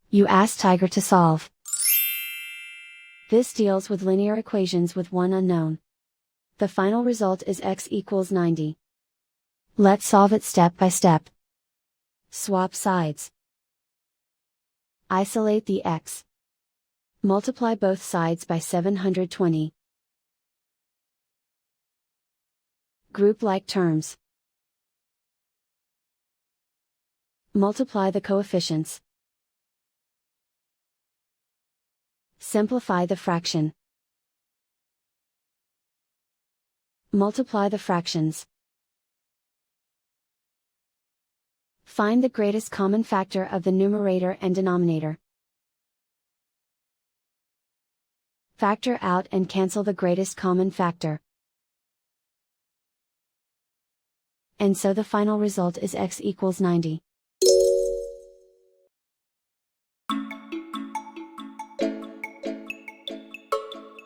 You ask Tiger to solve. This deals with linear equations with one unknown. The final result is x equals 90. Let's solve it step by step. Swap sides. Isolate the x. Multiply both sides by 720. Group like terms. Multiply the coefficients. Simplify the fraction. Multiply the fractions. Find the greatest common factor of the numerator and denominator. Factor out and cancel the greatest common factor. And so the final result is x equals 90.